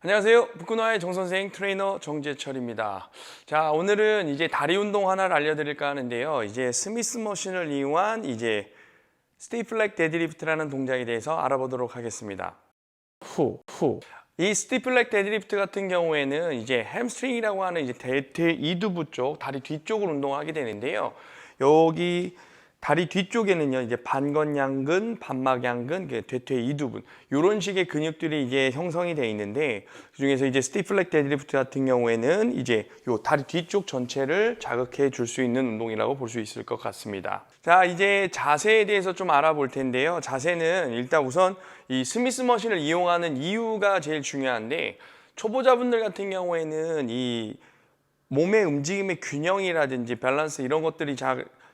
안녕하세요. 북구노아의 정선생 트레이너 정재철입니다. 자, 오늘은 이제 다리 운동 하나를 알려드릴까 하는데요. 이제 스미스 머신을 이용한 스티플렉 데드리프트라는 동작에 대해서 알아보도록 하겠습니다. 이 스티플렉 데드리프트 같은 경우에는 이제 햄스트링이라고 하는 이제 대퇴 이두부 쪽, 다리 뒤쪽을 운동하게 되는데요. 여기 다리 뒤쪽에는요, 이제 반건양근, 반막양근, 대퇴 이두분 이런 식의 근육들이 이제 형성이 되어 있는데, 그 중에서 이제 스티플렉 데드리프트 같은 경우에는 이제 요 다리 뒤쪽 전체를 자극해 줄 수 있는 운동이라고 볼 수 있을 것 같습니다. 자, 이제 자세에 대해서 좀 알아볼 텐데요. 자세는 일단 우선 이 스미스 머신을 이용하는 이유가 제일 중요한데, 초보자분들 같은 경우에는 이 몸의 움직임의 균형이라든지 밸런스 이런 것들이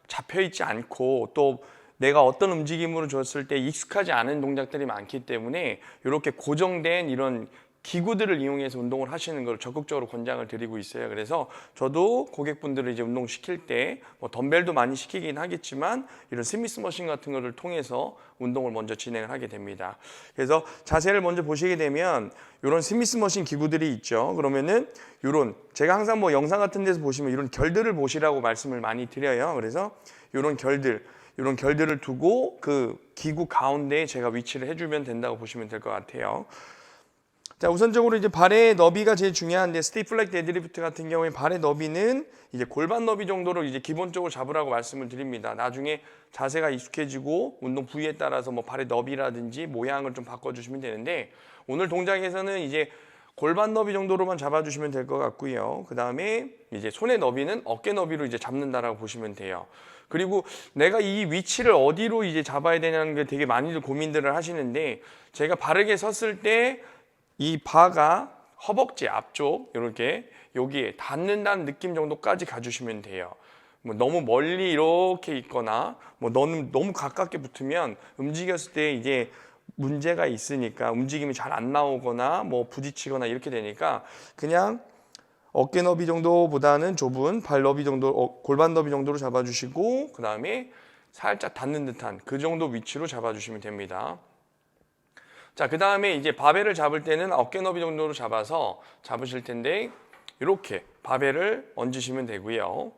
잡혀있지 않고, 또 내가 어떤 움직임으로 줬을 때 익숙하지 않은 동작들이 많기 때문에 이렇게 고정된 이런 기구들을 이용해서 운동을 하시는 걸 적극적으로 권장을 드리고 있어요. 그래서 저도 고객분들을 이제 운동 시킬 때 뭐 덤벨도 많이 시키긴 하겠지만 이런 스미스 머신 같은 거를 통해서 운동을 먼저 진행을 하게 됩니다. 그래서 자세를 먼저 보시게 되면 이런 스미스 머신 기구들이 있죠. 그러면은 이런, 제가 항상 뭐 영상 같은 데서 보시면 이런 결들을 보시라고 말씀을 많이 드려요. 그래서 이런 결들을 두고 그 기구 가운데에 제가 위치를 해주면 된다고 보시면 될 것 같아요. 자, 우선적으로 이제 발의 너비가 제일 중요한데, 스티플렉 데드리프트 같은 경우에 발의 너비는 이제 골반 너비 정도로 이제 기본적으로 잡으라고 말씀을 드립니다. 나중에 자세가 익숙해지고 운동 부위에 따라서 뭐 발의 너비라든지 모양을 좀 바꿔주시면 되는데, 오늘 동작에서는 이제 골반 너비 정도로만 잡아주시면 될 것 같고요. 그 다음에 이제 손의 너비는 어깨 너비로 이제 잡는다라고 보시면 돼요. 그리고 내가 이 위치를 어디로 이제 잡아야 되냐는 게 되게 많이들 고민들을 하시는데, 제가 바르게 섰을 때 이 바가 허벅지 앞쪽 이렇게 여기에 닿는다는 느낌 정도까지 가주시면 돼요. 뭐 너무 멀리 이렇게 있거나 뭐 너무 가깝게 붙으면 움직였을 때 이제 문제가 있으니까 움직임이 잘 안 나오거나 뭐 부딪히거나 이렇게 되니까, 그냥 어깨 너비 정도보다는 좁은 발 너비 정도, 골반 너비 정도로 잡아주시고, 그 다음에 살짝 닿는 듯한 그 정도 위치로 잡아주시면 됩니다. 자, 그 다음에 이제 바벨을 잡을 때는 어깨 너비 정도로 잡아서 잡으실 텐데, 이렇게 바벨을 얹으시면 되고요.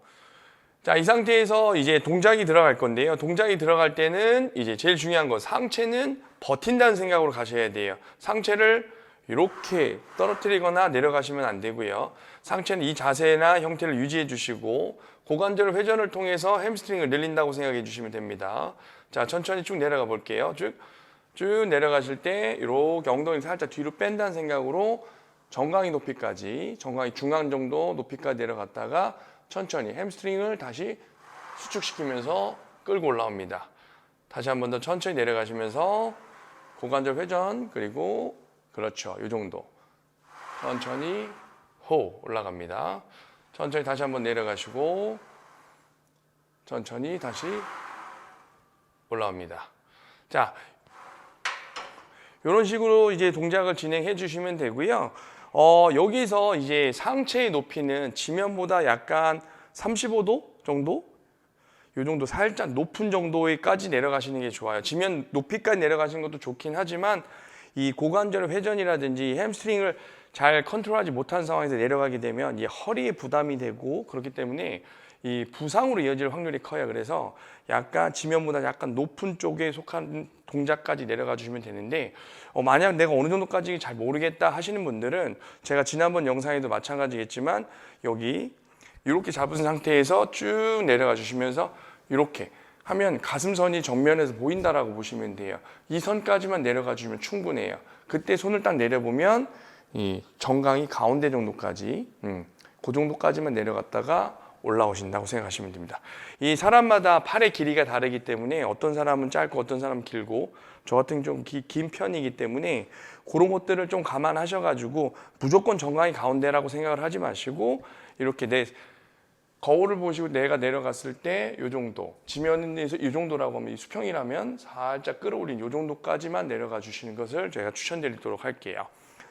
자, 이 상태에서 이제 동작이 들어갈 건데요. 동작이 들어갈 때는 이제 제일 중요한 거, 상체는 버틴다는 생각으로 가셔야 돼요. 상체를 이렇게 떨어뜨리거나 내려가시면 안 되고요. 상체는 이 자세나 형태를 유지해 주시고, 고관절 회전을 통해서 햄스트링을 늘린다고 생각해 주시면 됩니다. 자, 천천히 쭉 내려가 볼게요. 쭉 내려가실 때 이렇게 엉덩이 살짝 뒤로 뺀다는 생각으로 정강이 높이까지, 정강이 중앙 정도 높이까지 내려갔다가 천천히 햄스트링을 다시 수축시키면서 끌고 올라옵니다. 다시 한 번 더 천천히 내려가시면서 고관절 회전, 그리고 그렇죠, 이 정도 천천히 올라갑니다. 천천히 다시 한 번 내려가시고 천천히 다시 올라옵니다. 자, 이런 식으로 이제 동작을 진행해 주시면 되고요. 여기서 이제 상체의 높이는 지면보다 약간 35도 정도? 이 정도 살짝 높은 정도까지 내려가시는 게 좋아요. 지면 높이까지 내려가시는 것도 좋긴 하지만, 이 고관절 회전이라든지 햄스트링을 잘 컨트롤하지 못한 상황에서 내려가게 되면 이 허리에 부담이 되고, 그렇기 때문에 이 부상으로 이어질 확률이 커요. 그래서 약간 지면보다 약간 높은 쪽에 속한 동작까지 내려가 주시면 되는데, 만약 내가 어느 정도까지 잘 모르겠다 하시는 분들은 제가 지난번 영상에도 마찬가지겠지만 여기 이렇게 잡은 상태에서 쭉 내려가 주시면서 이렇게 하면 가슴선이 정면에서 보인다라고 보시면 돼요. 이 선까지만 내려가 주시면 충분해요. 그때 손을 딱 내려보면 이 정강이 가운데 정도까지, 그 정도까지만 내려갔다가 올라오신다고 생각하시면 됩니다. 이 사람마다 팔의 길이가 다르기 때문에 어떤 사람은 짧고 어떤 사람은 길고, 저 같은 좀 긴 편이기 때문에 그런 것들을 좀 감안하셔가지고 무조건 정강이 가운데라고 생각을 하지 마시고, 이렇게 내 거울을 보시고 내가 내려갔을 때 이 정도, 지면에서 이 정도라고 하면, 이 수평이라면 살짝 끌어올린 이 정도까지만 내려가 주시는 것을 제가 추천드리도록 할게요.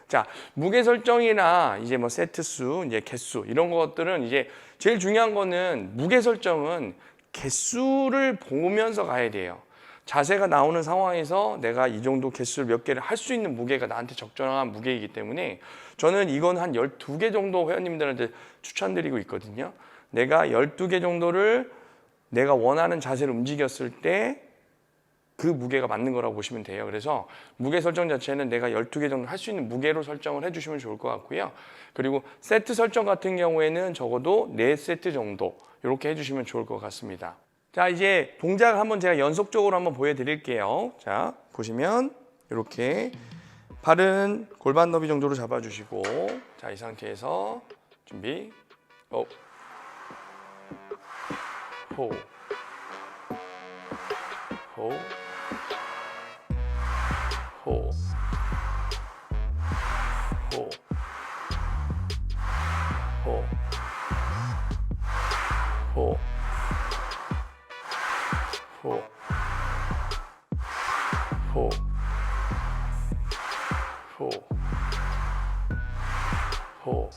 자, 무게 설정이나 이제 뭐 세트 수, 이제 개수 이런 것들은 이제 제일 중요한 거는 무게 설정은 개수를 보면서 가야 돼요. 자세가 나오는 상황에서 내가 이 정도 개수를 몇 개를 할 수 있는 무게가 나한테 적정한 무게이기 때문에 저는 이건 한 12개 정도 회원님들한테 추천드리고 있거든요. 내가 12개 정도를 내가 원하는 자세를 움직였을 때 그 무게가 맞는 거라고 보시면 돼요. 그래서 무게 설정 자체는 내가 12개 정도 할 수 있는 무게로 설정을 해주시면 좋을 것 같고요. 그리고 세트 설정 같은 경우에는 적어도 4세트 정도 이렇게 해주시면 좋을 것 같습니다. 자, 이제 동작을 한번 제가 연속적으로 한번 보여드릴게요. 자, 보시면 이렇게 팔은 골반 너비 정도로 잡아주시고, 자, 이 상태에서 준비, 호, 호, 호, 호, 호, 호, 호, 호, 호, 호, 호,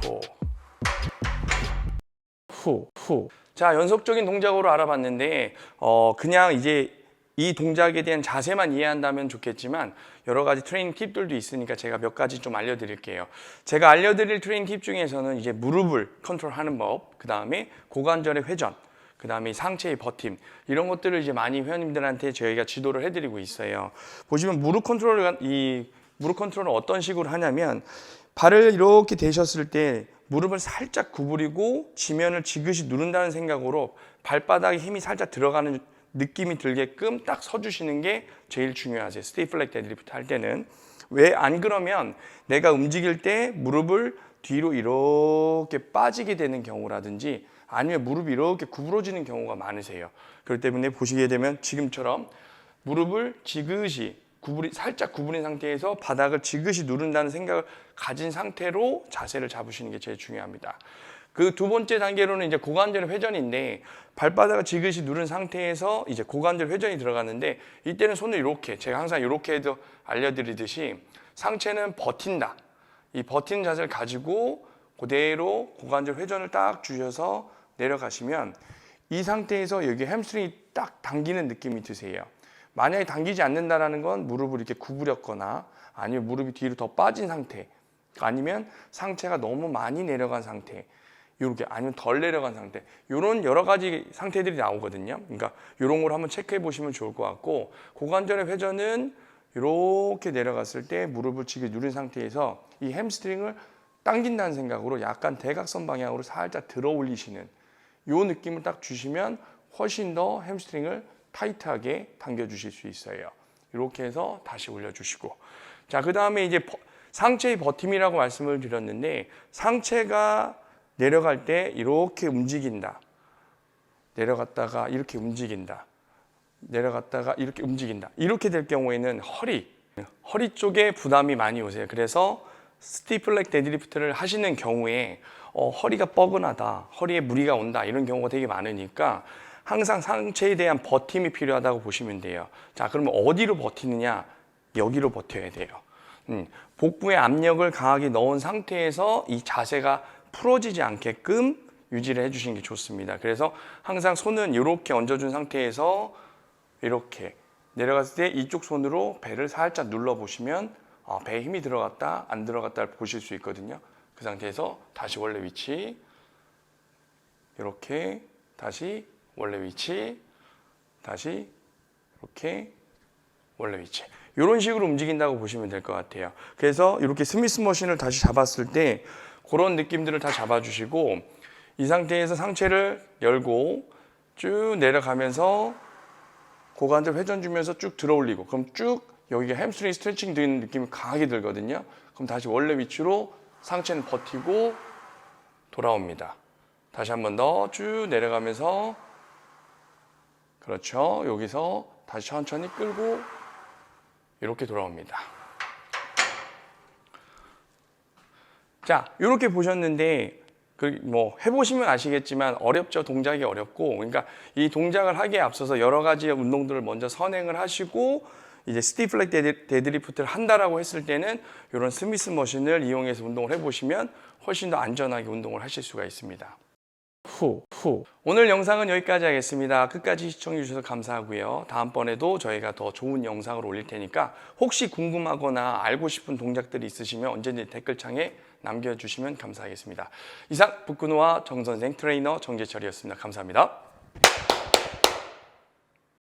호, 후, 후. 자, 연속적인 동작으로 알아봤는데 그냥 이제 이 동작에 대한 자세만 이해한다면 좋겠지만 여러 가지 트레이닝 팁들도 있으니까 제가 몇 가지 좀 알려드릴게요. 제가 알려드릴 트레이닝 팁 중에서는 이제 무릎을 컨트롤하는 법, 그 다음에 고관절의 회전, 그 다음에 상체의 버팀, 이런 것들을 이제 많이 회원님들한테 저희가 지도를 해드리고 있어요. 보시면 무릎 컨트롤을 어떤 식으로 하냐면 발을 이렇게 대셨을 때 무릎을 살짝 구부리고 지면을 지그시 누른다는 생각으로 발바닥에 힘이 살짝 들어가는 느낌이 들게끔 딱 서주시는 게 제일 중요하세요. 스테이 플렉 데드리프트 할 때는. 왜 안 그러면 내가 움직일 때 무릎을 뒤로 이렇게 빠지게 되는 경우라든지 아니면 무릎이 이렇게 구부러지는 경우가 많으세요. 그렇기 때문에 보시게 되면 지금처럼 무릎을 지그시 살짝 구부린 상태에서 바닥을 지그시 누른다는 생각을 가진 상태로 자세를 잡으시는 게 제일 중요합니다. 그 두 번째 단계로는 이제 고관절 회전인데 발바닥을 지그시 누른 상태에서 이제 고관절 회전이 들어가는데 이때는 손을 이렇게 제가 항상 이렇게 해도 알려드리듯이 상체는 버틴다. 이 버티는 자세를 가지고 그대로 고관절 회전을 딱 주셔서 내려가시면 이 상태에서 여기 햄스트링이 딱 당기는 느낌이 드세요. 만약에 당기지 않는다라는 건 무릎을 이렇게 구부렸거나 아니면 무릎이 뒤로 더 빠진 상태 아니면 상체가 너무 많이 내려간 상태 이렇게 아니면 덜 내려간 상태 이런 여러 가지 상태들이 나오거든요. 그러니까 이런 걸 한번 체크해 보시면 좋을 것 같고 고관절의 회전은 이렇게 내려갔을 때 무릎을 지게 누른 상태에서 이 햄스트링을 당긴다는 생각으로 약간 대각선 방향으로 살짝 들어 올리시는 이 느낌을 딱 주시면 훨씬 더 햄스트링을 타이트하게 당겨주실 수 있어요. 이렇게 해서 다시 올려주시고 자, 그 다음에 이제 상체의 버팀이라고 말씀을 드렸는데 상체가 내려갈 때 이렇게 움직인다. 내려갔다가 이렇게 움직인다. 내려갔다가 이렇게 움직인다. 이렇게 될 경우에는 허리 쪽에 부담이 많이 오세요. 그래서 스티플렉 데드리프트를 하시는 경우에 허리가 뻐근하다, 허리에 무리가 온다 이런 경우가 되게 많으니까 항상 상체에 대한 버팀이 필요하다고 보시면 돼요. 자, 그러면 어디로 버티느냐? 여기로 버텨야 돼요. 복부에 압력을 강하게 넣은 상태에서 이 자세가 풀어지지 않게끔 유지를 해주시는 게 좋습니다. 그래서 항상 손은 이렇게 얹어준 상태에서 이렇게 내려갔을 때 이쪽 손으로 배를 살짝 눌러보시면 배에 힘이 들어갔다 안 들어갔다를 보실 수 있거든요. 그 상태에서 다시 원래 위치 이렇게 다시 원래 위치 다시 이렇게 원래 위치 이런 식으로 움직인다고 보시면 될 것 같아요. 그래서 이렇게 스미스 머신을 다시 잡았을 때 그런 느낌들을 다 잡아주시고 이 상태에서 상체를 열고 쭉 내려가면서 고관절 회전 주면서 쭉 들어 올리고 그럼 쭉 여기가 햄스트링 스트레칭 되는 느낌이 강하게 들거든요. 그럼 다시 원래 위치로 상체는 버티고 돌아옵니다. 다시 한 번 더 쭉 내려가면서 그렇죠. 여기서 다시 천천히 끌고 이렇게 돌아옵니다. 자, 이렇게 보셨는데 뭐 해보시면 아시겠지만 어렵죠. 동작이 어렵고 그러니까 이 동작을 하기에 앞서서 여러 가지 운동들을 먼저 선행을 하시고 이제 스티플렉 데드리프트를 한다라고 했을 때는 이런 스미스 머신을 이용해서 운동을 해보시면 훨씬 더 안전하게 운동을 하실 수가 있습니다. 후. 오늘 영상은 여기까지 하겠습니다. 끝까지 시청해 주셔서 감사하고요. 다음번에도 저희가 더 좋은 영상을 올릴 테니까 혹시 궁금하거나 알고 싶은 동작들이 있으시면 언제든지 댓글창에 남겨주시면 감사하겠습니다. 이상 북근호와 정선생 트레이너 정재철이었습니다. 감사합니다.